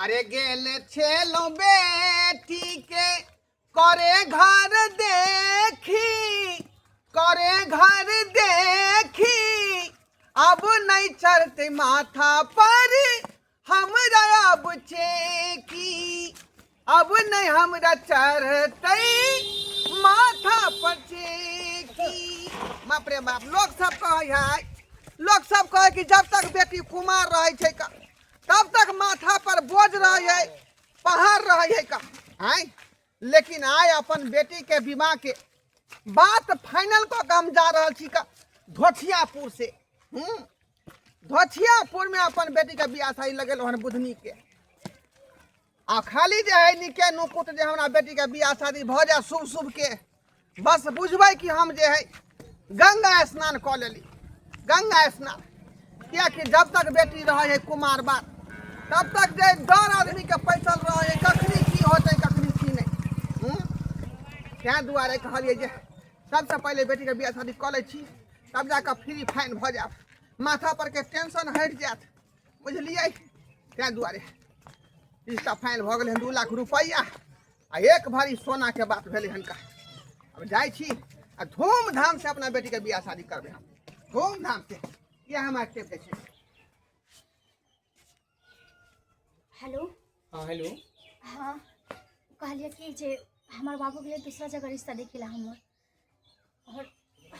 अरे गेले छेलो बेटी के करे घर देखी अब नहीं चढ़ते माथा पर हमरा अब चेकी अब नहीं हमरा चढ़ते माथा पर चेकी। बाप रे बाप लोग सब कहे कि जब तक बेटी कुमार रहे छे का तब तक माथा पर बोझ रहे है पहाड़ रहे है का आय। लेकिन आय अपन बेटी के विवाह के बात फाइनल को हम जा रहा छी का धोथियापुर से। धोथियापुर में अपन बेटी के बियाह शादी लगल हन बुधनी के आ खाली जे है निके नुकुट जे हमरा बेटी के बियाह शादी भ जाए शुभ शुभ के बस बुझबै कि हम जे है गंगा स्नान क लेली। गंगा स्नान क्या कि जब तक बेटी रहे है कुमार बात तब तक जे डर आदमी के पैसल रहे है कखनी की होते कखनी की नहीं। क्या दुआरे कहलिए जे सबसे पहले बेटी के बियाह शादी क ले छी तब जाकर फ्री फाइन भ जाए माथा पर के टेंशन हट जात बुझलिए। क्या दुआरे रिश्ता फाइन भ गए 2 लाख रुपया आ एक भरी सोना के बात भेले हनका। अब जाए छी आ धूमधाम से अपना बेटी के बियाह शादी करबे हम धूमधाम से। ये हमारे टेप है। हेलो। हाँ हेलो। हाँ कहलिए कि जे हमार बाबू के दूसरा जगह रिश्ता देखेला हमर और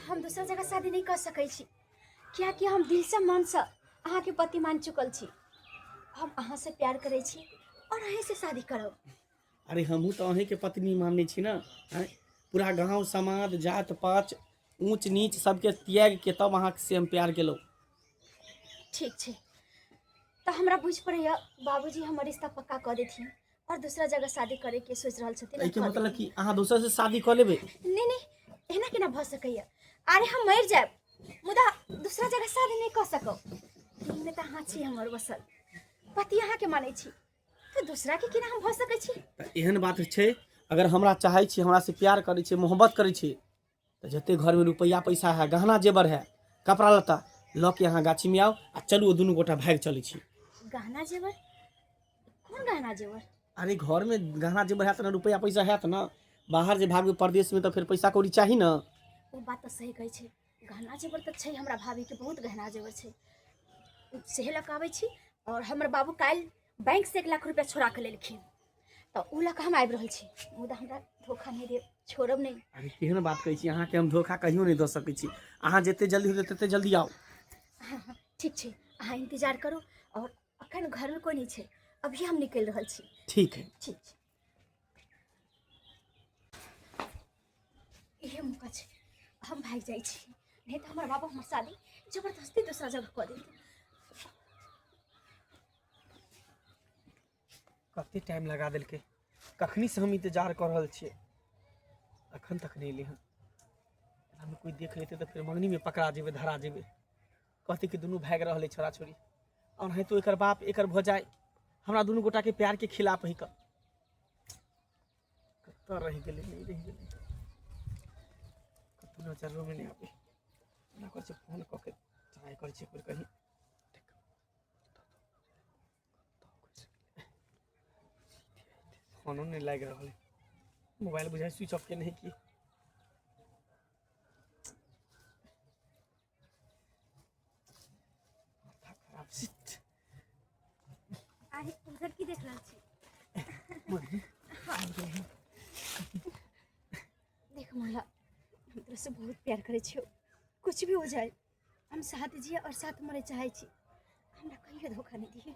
हम दूसरा जगह शादी नहीं कर सकै छी क्या कि हम दिल से मन से अहाँ के पति मान चुकल छी। हम अहाँ से प्यार करे छी और अहीं से शादी करब। अरे हमहू तो अहीं के पत्नी मानने छी ना। पूरा गांव समाज जात पात ऊंच नीच सबके त्याग के तब अहाँ से हम प्यार केलो। ठीक छे तो हमरा बुझ पड़ैया बाबूजी हमर रिश्ता पक्का कर देथिन और दूसरा जगह शादी करे के सोच रहल छथिन। एके मतलब कि अहाँ दूसरा से शादी कर लेबे? नहीं एना केना भ सकैया। अरे हम मर जाब मुदा दूसरा जगह शादी नहीं कर सकब। दिल में तो अहाँ छी हमर बसल पति अहाँ के माने छी तो दूसरा के केना हम भ सकै छी। एहन बात छै अगर हमरा चाहे छी हमरा से प्यार करे छी मोहब्बत करे छी तो जते घर में रुपया पैसा है गहना जेवर है कपड़ा लत्ता ल के यहाँ गाछी में आओ आ चलू दुनू गोटा भाग चले छी। गहना जेवर कौन गहना जेवर? अरे घर में गहना जेवर है तो रुपया पैसा है ना बाहर जे भागबे परदेश में तो फिर पैसा कौड़ी चाहिए ना। वो बात तो सही कहै छै गहना जेवर तो छै हमरा भाभी के बहुत गहना जेवर छै सेहे लक आबै छी और हमर बाबू काल बैंक से 1 लाख रुपया छोड़ा के लेलखिन तो उ लक हम आबि रहल छी मुदा हमरा धोखा नहीं दे छोड़ब नहीं। अरे केहन बात कहै छी अहाँ के हम धोखा कहियो नहीं द सकै छी। अहाँ जते जल्दी हो तते जल्दी आओ। हाँ ठीक छै अहाँ इंतजार करो और अखन घर में कोई नहीं छै अभी हम निकल रहल छी। ठीक है ठीक छै इहे मौका छै हम भाग जाई छी नहीं तो हमर बाबा हमर शादी जबरदस्ती दूसरा जगह कर देते। कते टाइम लगा देलके कखनी से हम इंतजार कर रहल छियै अखन तक नहीं एलै हन। हमें कोई देख लेते तो फिर मंगनी में पकड़ा जेबे धरा जेबे कहते कि दुनू भाग रहल है छोरा छोरी और है तो एकर बाप एकर भौजाई हमरा दुनू गोटा के प्यार के खिलाफ ही कत रह गेले नहीं रह गेले कत नजरों में नहीं आबे ना कर से फोन क के ट्राई कर छै पर कहीं फोनो नहीं लग रहा मोबाइल बुझाई स्विच ऑफ के नहीं की। अरे उधर की देख रहल छी? देख मोला हम तोरा से बहुत प्यार करे छियो कुछ भी हो जाए हम साथ जिए और साथ मरे चाहे छी हमरा कहियो धोखा नहीं दिए।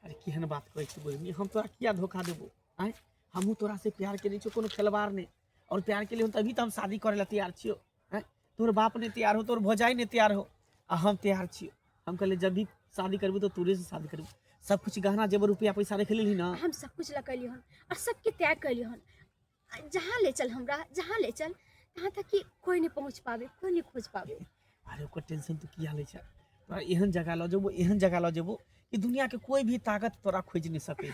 अरे केहन बात कहै छी बोलनी हम तोरा किया धोखा देबो आय हमहू तोरा से प्यार करे छियो कोनो खिलवाड़ ने और प्यार के लिए तभी तो हम शादी करे ला तैयार छियो। तोर बाप ने तैयार हो तोर भौजाई ने तैयार हो आ हम तैयार छियो। हम कहले जब भी शादी करबो तो तोरे से शादी करबो सब कुछ गहना जेवर रुपया पैसा रख लेली ना। हम सब कुछ लगैली हन और सबके त्याग कैली हन जहाँ ले चल हमरा जहाँ ले चल तहाँ तक कि कोई नहीं पहुँच पावे कोई नहीं खोज पावे। अरे ओकर टेंशन तो किया ले छै तोरा एहन जगह ल जेबो एहन जगह ल जेबो कि दुनिया के कोई भी ताकत तोरा खोज नहीं सके।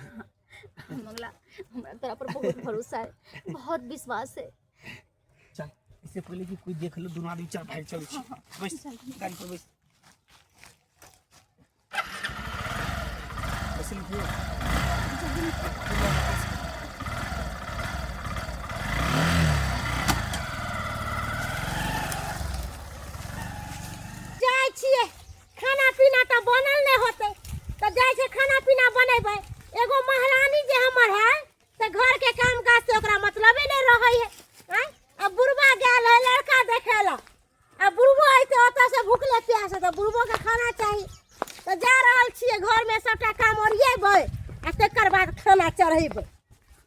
मंगला हमरा तोरा पर बहुत भरोसा है बहुत विश्वास है। चल इससे पहले कि कोई देख लो दोनों आदमी चल भाग चल बस गाड़ी पर बस बस लिखिए एगो महारानी जे हमर है से घर के काम काज से ओकरा मतलबे नहीं रहे है। हैं? अब बुढ़वा गेल है लड़का देखेला, अब बुढ़बो आइते ओतऽ से भूखले प्यास तो बुढ़बो के खाना चाहिए, तो जा रहल छिए घर में सबटा काम ओरिएबै आ तकर बाद खाना चढ़ेबै।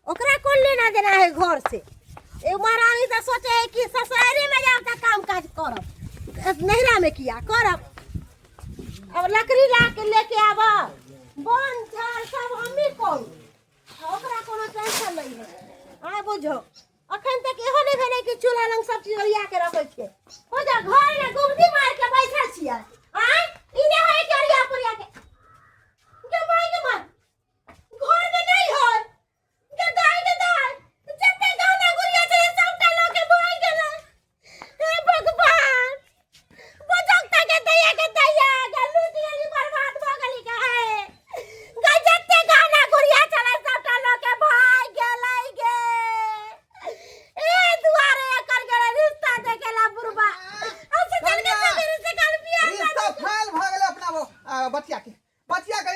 ओकरा कोन लेना देना है घर से। ए महारानी तो सोचे है कि ससुरारी में जाब त काम काज करब, नैहरा में किया करब। अब लकड़ी ला के लेके आब, बन झाड़ सब हमी करू, ओकरा कोनो टेंशन नहीं है। आ बुझो अखन तक एहो नहीं भेलै कि चूल्हा लंग सब चीज ओरिया के रखै छियै। हो जा घर में गुमटी मार के बैठल छियै। आय ई ने होय के ओरिया पुरिया के माय के मार घर में नहीं होय के दाय जते गाना गुड़िया चले सबटा लोग के बोल गेलै। हे भगवान बजक्ता के दैया गलू दियली बर्बाद भ गेली के है गजते गाना गुड़िया चले सबटा लोग के भाई गेलै गे। ए दुआरे कर गेलै रिश्ता देखेला बुढ़बा अब से चल के मेरे से कल बियाह रिश्ता फाइल भ गेलै अपना वो बचिया के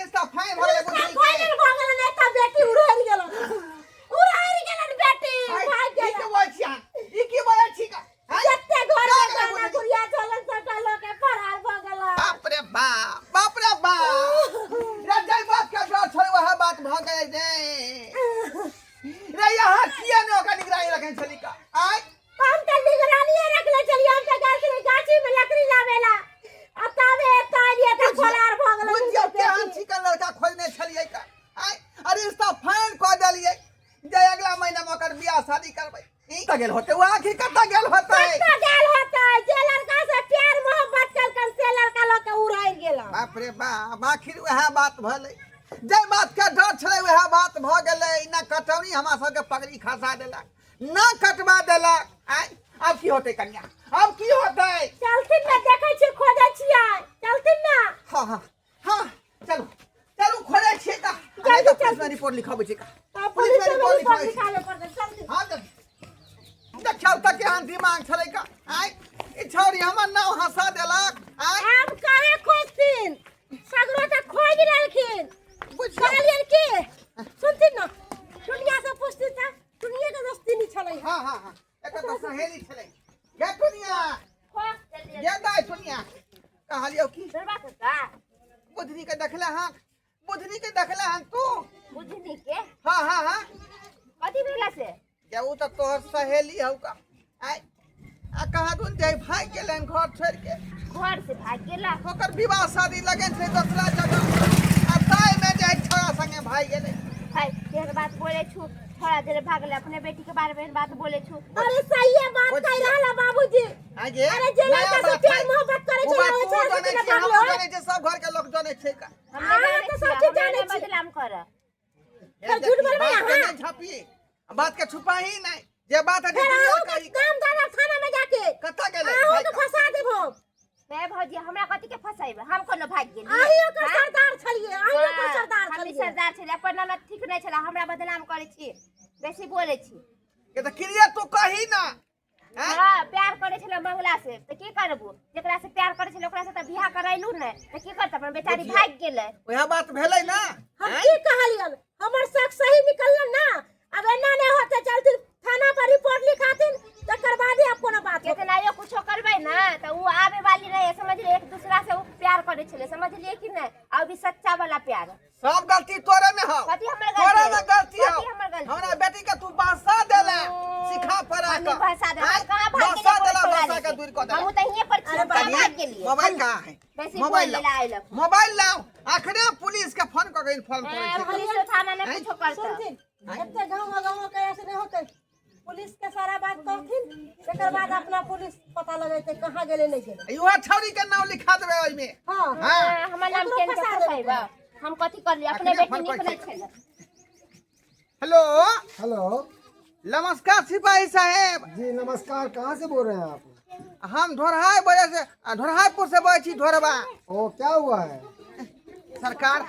रिश्ता फाइल भ गेलै बुढ़नी के। फाइनल भ गेलै ने त बेटी उड़ारि गेलन बेटी भाग ई गेलै। के बोल छिया ई की बोल छी का जते घर में गाना गुड़िया चले सबटा लोग के फरार भ गेलै। बाप रे बाप रे जय बात के डर छोड़ वह बात भ गए रे यहाँ किया ने ओका निगरानी रखन छली का। आय हम त निगरानी रखले चलिए, हम त गाछ में गाछी में लकड़ी लावेला अब तावे तालिए त फरार भ गेलै। बुझियो के हम चिकन लड़का खोजने छलिए का। आय अरे रिश्ता फाइल क देलिए जे अगला महीना में ओकर बियाह शादी करबै। ई त गेल होते वो आखिर कत गेल होते कत्ता गेल होतै जे लड़का से प्यार मोहब्बत करकन से लड़का लोग के उड़ारि गेला। बाप रे बाप आखिर वह बात भले जय बात के डर छले वह बात भ गेलै। न कटौनी हमरा सबके पगड़ी खसा देलक न कटवा देलक। आय अब की होते कन्या अब की होते। चलथिन न देखै छी खोजै छियै चलथिन न। हाँ चलू खोजे छिए का। जल्दी, अरे तो जल्दी। पुलिस में रिपोर्ट लिखाबै छी का। पुलिस पुलिस में में रिपोर्ट रिपोर्ट लिखाबै छी। लिखावे पड़तै चलथिन। हाँ देखियो तक के दिमाग छले का। आय ई छौरी हमर नाव हंसा देलक। आय अब काहे खोजथिन सगरो त खोज रहलखिन। बुझियो कहलियन की सुनथिन न दुनिया से पूछथिन त दुनिया के दोस्ती नहीं छलै। हाँ एकर तो सहेली छले गे दुनिया ये दाई दुनिया कहलियो की बुधनी के देखले हां तू बुझनी के हाँ कथी भेला से जे उ त तोहर सहेली हौ का। आय आ कहा दुन जे भाग गेलन घर छोड़ के घर से भाग गेला। ओकर विवाह शादी लगन छै दूसरा जगह आ ताई में जे छोरा संगे भाग गेलै। भाई तेरे बात बोले छु थोड़ा देर भागले अपने बेटी के बारे में बात बोले छु। अरे सही है बात कह रहला बाबूजी। आगे अरे जे लड़का से प्यार मोहब्बत करे छै ओ छोरा के हम भागलो। जाने छै सब घर के लोग जाने छै का। हमने तो सब चीज जाने छी बदलाम कर। ये झूठ बोलबे बात के हां नहीं छापी बात के छुपाही नहीं जे बात है कही काम दादा थाना में जाके कता गेलै आओ तो फंसा देबो। मैं भौजी हमरा कथि के फसाइब हम कोनो भाग गेली। आही ओकर सरदार छलिए आही ओकर सरदार हम छलिए। सरदार छले अपन नाम ठीक नहीं छला हमरा बदनाम करे छी बेसी बोले छी। के त क्रिया तू कही ना। हां प्यार करे छले मंगला से त की करबू जेकरा से प्यार करे छले ओकरा से त बियाह करैलू नै त की करत अपन बेचारी भाग गेलै। वह बात भेलै ना। हम की कहलियन हमर शक सही निकलल ना। अब एना नहीं होते चलती थाना पर रिपोर्ट लिखातिन तकर बाद ही कोनो बात होते। कितना यो कुछो करबै ना त उ आवे वाली रहे समझ ले एक दूसरा से उ प्यार करे छले समझ लिए कि नै आ भी सच्चा वाला प्यार। सब गलती तोरे में हो कथि हमर तोरे गलती में गलती हो। कथि हमर गलती हमरा बेटी के तू भाषा देले सिखा पड़ा हम भाषा दे कहां भाग भाषा देला गेली भाषा के दूर कर दे। हम त हिये पर छी कहां भाग गेली। मोबाइल कहां है बेसी मोबाइल बोल ले आइल। मोबाइल लाओ आखिरे पुलिस के फोन क के इन्फॉर्म करे छै। पुलिस थाना में कुछो करता। सुनथिन एते गांव के ऐसे नहीं होते। पुलिस के सारा बात कहथिन तकर बाद अपना पुलिस पता लगेते कहां गेले नहीं गेले। युवा छौरी के नाम लिखा देबे ओइ में। हां हां हमर नाम केन के फसाइब हम कथि कर ली अपने बेटी निक नहीं छले। हेलो हेलो नमस्कार सिपाही साहब। जी नमस्कार, कहाँ से बोल रहे हैं आप? हम ढोरहापुर से बोले छी ढोरबा। ओ क्या हुआ है? सरकार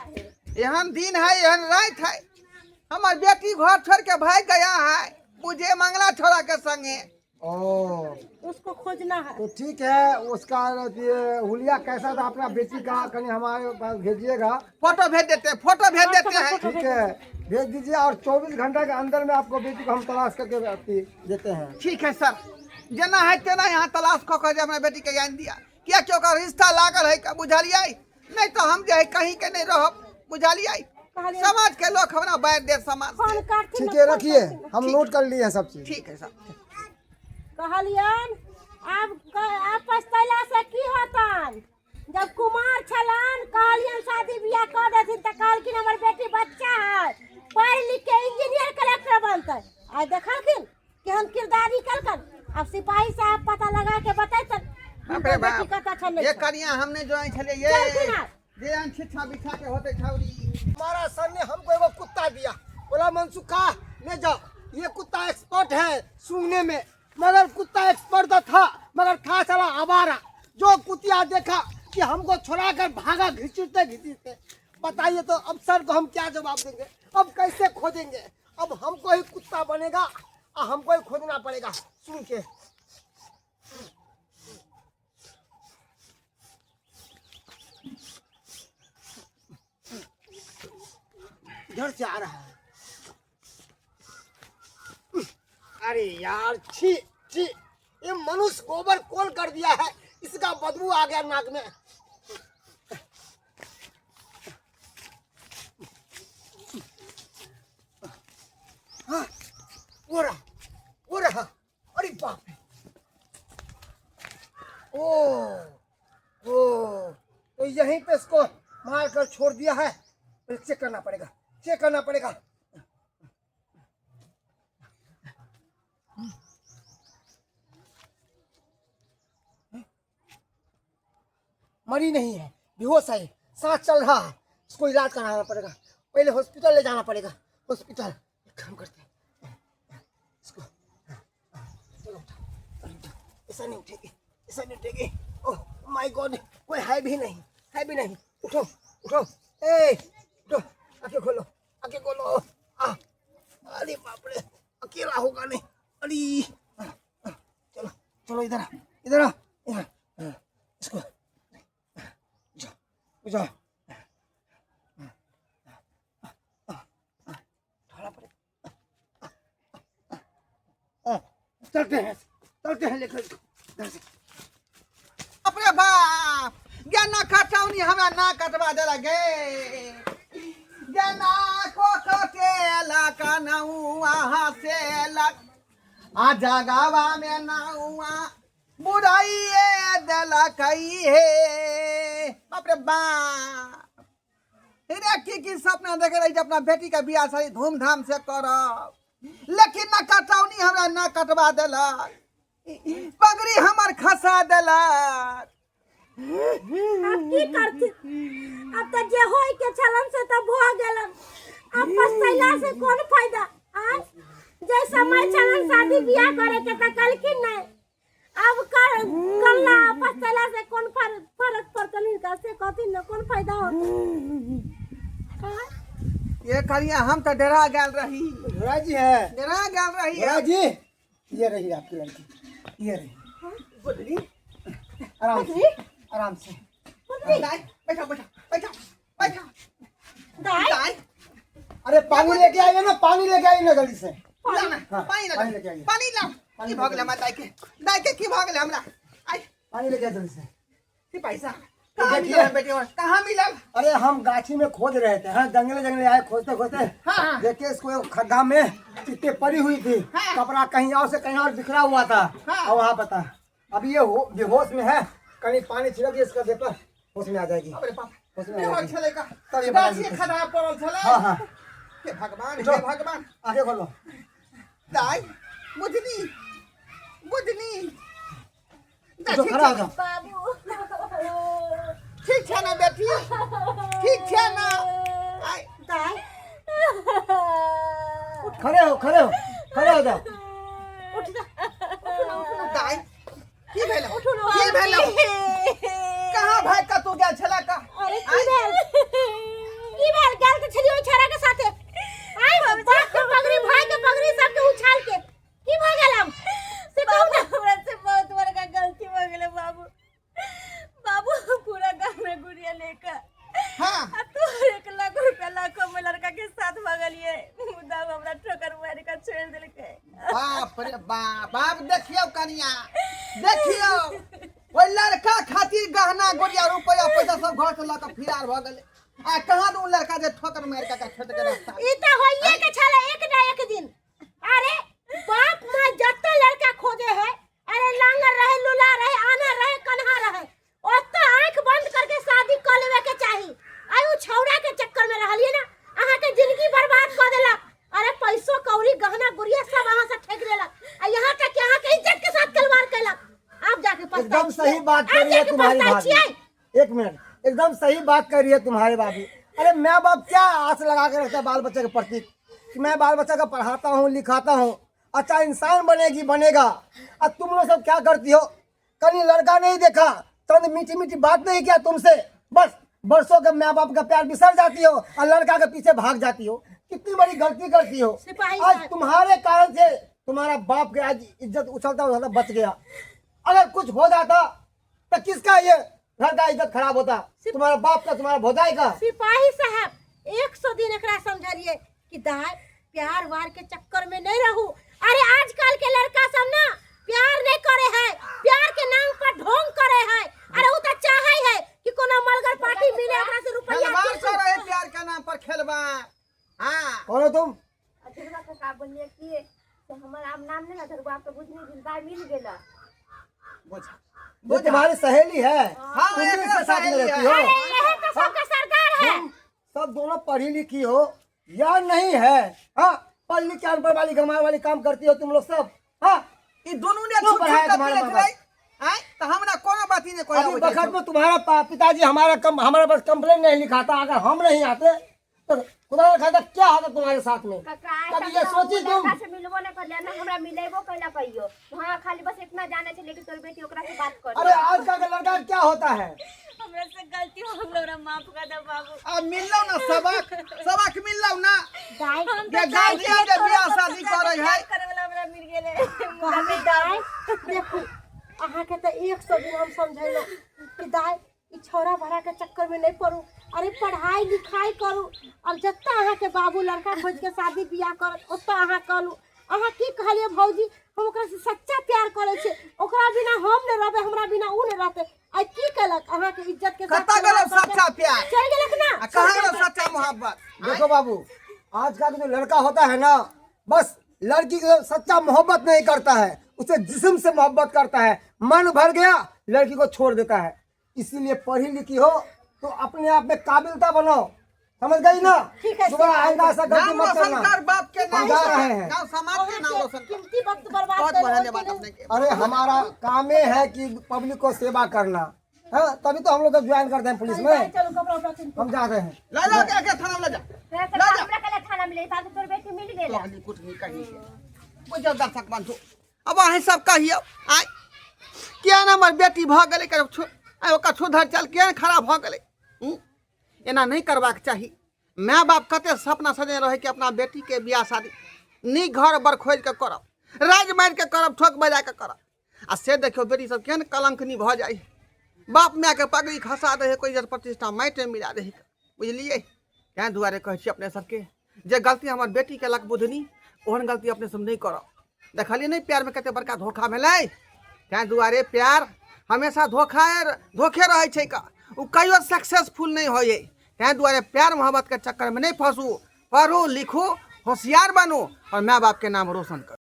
एहन दिन है एहन रात है हमार बेटी घर छोड़ के भाग गया है मुझे मंगला छोड़ा के संगे। ओ उसको खोजना है। तो ठीक है, उसका ये हुलिया कैसा था अपना बेटी का कहीं हमारे पास भेजिएगा। फोटो भेज देते हैं, फोटो भेज देते हैं। ठीक है, भेज दीजिए और 24 घंटे के अंदर में आपको बेटी को हम तलाश करके देते हैं। ठीक है सर, जना है तेना यहाँ तलाश कऽ के जे हमरा बेटी के ज्ञान दिया, किया कि ओकर रिश्ता लागल है का बुझलियै, नहीं तो हम जे है कहीं के नहीं रहब बुझलियै। समाज के लोग हमरा बांट दे समाज फोन से। करती ठीक है, रखिए, हम नोट कर लिए हैं सब चीज। ठीक है सर। कहलियन आप पछतैला से की होतन। जब कुमार छलन कहलियन शादी बियाह कर देथिन त कहलखिन हमर बेटी बच्चा है, पढ़ लिख के इंजीनियर कलेक्टर बनतै। आज देखलखिन केहन किरदारी कलकन। अब सिपाही साहब पता लगा के बतैतन अरे बेटी बाप, कत छन। ये करिया हमने जो है छले ये चलखिन आप। जे अन छिछा बिछा के होते छौरी। हमारा सर ने हमको एगो कुत्ता दिया, बोला मनसुखा ले जाओ, ये कुत्ता एक्सपर्ट है सूंघने में, मगर कुत्ता एक्सपर्ट तो था मगर था साला आवारा। जो कुतिया देखा कि हमको छोड़ा कर भागा घिचते घिचते। बताइए तो अब सर को हम क्या जवाब देंगे, अब कैसे खोजेंगे। अब हमको ही कुत्ता बनेगा और हमको ही खोजना पड़ेगा। सुन के इधर से आ रहा है। अरे यार, छी छी, ये मनुष्य गोबर कोल कर दिया है, इसका बदबू आ गया नाक में। हाँ, वो रहा, अरे बाप रे। तो यहीं पे इसको मार कर छोड़ दिया है। चेक करना पड़ेगा। मरी नहीं है, बेहोश है, सांस चल रहा है। इसको इलाज कराना पड़ेगा, पहले हॉस्पिटल ले जाना पड़ेगा। हॉस्पिटल एक काम करते हैं, इसको चलो उठा। ऐसा नहीं उठेगी। ओह माय गॉड, कोई है भी नहीं। उठो, ए उठो, आंखें खोलो। अरे बाप रे, अकेला होगा नहीं। अरे चलो इधर आ। इसको जाओ। चलते हैं लेकर इधर से। अपने बाप ज्ञाना खटाउनी हमरा ना कटवा दे लगे। ज्ञाना को कटेला कनऊ आहा से लग आ जगावा में नाउआ बुढ़ाइए दला कई है। अपने बाप रे की सपना देखे रही अपना बेटी का बियाह सारी धूमधाम से करब, लेकिन ना कटौनी हमरा ना कटवा देलक, पगड़ी हमर खसा देलक। अब की करती। अब तो जे होय के छलन से तो भ गेलन। अब पछतैला से कौन फायदा। आज जे समय छलन शादी बियाह करे के त कलखिन नहीं। अब कल्ला पछतैला से कौन फर्क पड़तन का से कथि न कौन फायदा होत। ये करिया हम तो डरा गल रही। राजी है, डरा गल रही। राजी, ये रही आपकी लड़की, ये रही। बुद्धि आराम से। बैठा। दाई अरे पानी लेके आइए ना जल्दी से। हाँ, पानी लेके आइए। पानी ला। की भाग ले दाई के की भाग ले हमरा। आई पानी लेके जल्दी से। पैसा कहाँ मिला? अरे हम गाछी में खोज रहे थे, हाँ, जंगले आए खोजते हाँ। देखे इसको एक खड्डा में चिट्टे पड़ी हुई थी। हाँ। कपड़ा कहीं और से कहीं और बिखरा हुआ था। हाँ। और वहाँ पता अब ये बेहोश में है, कहीं पानी छिड़क दिए इसका पेपर होश में आ जाएगी। अरे बाप, होश में आ जाएगी। छले का तब ये गाछी बता खराब पड़ल छले। हाँ। हे भगवान, उठो। हे भगवान। आगे खोलो। दाई बुझनी उठो, खड़ा हो जाओ। बाबू ठीक है ना बेटी, ठीक है ना। आई दाई खड़े हो जाओ। उठ जा। दाई की भेलो कहाँ भाग का तू गया छला का? अरे की भेल गेल त छलियो छरा के साथे। आई बाप के पगड़ी भाई के पगड़ी सब के उछाल के की भ गेलम से कहू बाप रे बाप बाप देखियो कनिया देखियो ओइ लड़का खातिर गहना गोरिया रुपया पैसा सब घर से लक फिरार भ गेले आ कहां दू लड़का जे ठोकर मार के खेत के रास्ता ई त होइए के छले एक ना एक दिन। अरे बाप मां जत्ता लड़का खोजे है, अरे लांगर रहे लुला रहे आना रहे कन्हा रहे ओत्ता आंख बंद करके शादी कर लेवे के चाही। आई उ छौड़ा के चक्कर में रहलिए ना, अहाँ के जिंदगी बर्बाद कर देलक। अरे पैसो कौड़ी गहना गुड़िया सब अहाँ से ठेक लेलक आ यहाँ तक कि अहाँ के इज्जत के साथ खिलवाड़ कैलक। आप जाके पछताई एकदम सही बात कर रही है तुम्हारी भाभी। एक मिनट, एकदम सही बात कर रही है तुम्हारे भाभी। अरे माँ बाप क्या आस लगा के रखता है बाल बच्चे के प्रति कि मैं बाल बच्चा को पढ़ाता हूँ लिखाता हूँ, अच्छा इंसान बनेगी बनेगा। अब तुम लोग सब क्या करती हो, कहीं लड़का नहीं देखा, चंद मीठी मीठी बात नहीं किया तुमसे, बस बरसों के माँ बाप का प्यार बिसर जाती हो और लड़का के पीछे भाग जाती हो। कितनी बड़ी गलती करती हो। सिपाही आज साहब। तुम्हारे कारण से तुम्हारा बाप के आज इज्जत उछलता उछलता बच गया। अगर कुछ हो जाता तो किसका ये घर का इज्जत खराब होता, तुम्हारा बाप का तुम्हारा भौजाई का। सिपाही साहब 100 दिन एकरा समझलिए कि दाई प्यार वार के चक्कर में नहीं रहू। अरे आजकल के लड़का सब ना प्यार नहीं करे है, प्यार के नाम पर ढोंग करे है। अरे वो तो चाहे है कि कोनो मलगर पार्टी मिले ओकरा से रुपया खेलवाड़ कर रहे प्यार के नाम पर खेलवा। हां कौन हो तुम? अधरवा के का बोलिए कि तो हमर आम नाम ने अधरवा आपके बुझने जिंदा मिल गेला। वो तुम्हारी सहेली है, हाँ, तुम एक भी इसके साथ में सहेली रहती है। हो। यही तो सबका सरदार है। तुम सब दोनों पढ़ी लिखी हो या नहीं है? हाँ, पढ़ लिख के अनपढ़ वाली गंवार वाली काम करती हो तुम लोग सब। हाँ, ई दोनों ने क्यों छुट पढ़ाया छुट तुम्हारे के माँ बाप? हैं तो हमरा कोनो बात ही नहीं कोई अभी वक्त में तुम्हारा पिताजी हमारा बस कंप्लेन नहीं लिखाता, अगर हम नहीं आते तो खुदा न खाता क्या होता तुम्हारे साथ में। कभी ये सोची तुम? से मिलबो न कर लेना हमरा मिलेबो कैला कहियो। हां खाली बस इतना जाने छले कि तोर बेटी ओकरा से बात कर। अरे आजकल का लड़का क्या होता है? हमरा से गलती हो हमरा माफ कर दे बाबू। अब मिललो ना सबक मिललो ना दाई ये गार्जियन के बियाह शादी करे है करे वाला हमरा मिल गेले। कहबे दाई देखू अहाँ के तो 100 दिन हम समझैलो कि दाई ई छोरा भरा के चक्कर में नहीं पड़ू। अरे पढ़ाई लिखाई करू और जत्ता अहाँ के बाबू लड़का खोज के शादी बियाह कर ओत्ता अहाँ करू। अहाँ की कहलिए भौजी हम ओकरा से सच्चा प्यार करे छे, ओकरा बिना हम न रहबे हमरा बिना उ न रहते। आई की कहलक अहाँ के इज्जत के साथ कता गलो सच्चा प्यार चल गेलक ना। कहां गलो सच्चा मोहब्बत। देखो बाबू, आज का जो लड़का होता है ना, बस लड़की को सच्चा मोहब्बत नहीं करता है, उसे जिस्म से मोहब्बत करता है। मन भर गया लड़की को छोड़ देता है। इसीलिए पढ़ी लिखी हो तो अपने आप में काबिलता बनो, समझ गई ना? ठीक है, दोबारा आइंदा ऐसा गलती नाम मत रोशन करना। कर बाप के नाम हम जा रहे हैं। गांव समाज के नाम रोशन कर। कीमती वक्त बर्बाद बहुत कर बढ़िया बात अपने के। अरे हमारा काम ही है कि पब्लिक को सेवा करना है, तभी तो हम लोग ज्वाइन करते हैं पुलिस में। चलो कपड़ा उपड़ा चेंज हम जा रहे हैं। ला ला के थाना में ले जा फिर से हमरा कैला थाना मिले ता तोर बेटी मिल गेला। लाली कुछ नहीं कही कोई जब दर्शक बंधु अब अहीं सब कहियो आय क्या ना हमर बेटी भ गेलै कर आय ओकर सुधर चल के खराब भ गेलै। एना नहीं करबाक चाही। माँ बाप कते सपना सजे रहे कि अपना बेटी के बियाह शादी नीक घर बर खोज के करब, राज मार के करब, ठोक बजा के करब। आ से देखियो बेटी सब केहन कलंकनी भ जाई। बाप माँ के पगड़ी खसा दे है, कोई इज्जत प्रतिष्ठा माटि में मिला दे है, बुझलिए? तें दुआरे कहै छी अपने सबके जे गलती हमर बेटी के लक बुझनी ओहन गलती अपने सब नहीं करब। देखलिए नहीं प्यार में कते बड़का धोखा भेलै। तें दुआरे प्यार हमेशा धोखे रहे छै का, उ कहियो सक्सेसफुल नहीं होइए। तें दुआरे प्यार मोहब्बत के चक्कर में नहीं फंसू, पढ़ू लिखू, होशियार बनू और माँ बाप के नाम रोशन करू।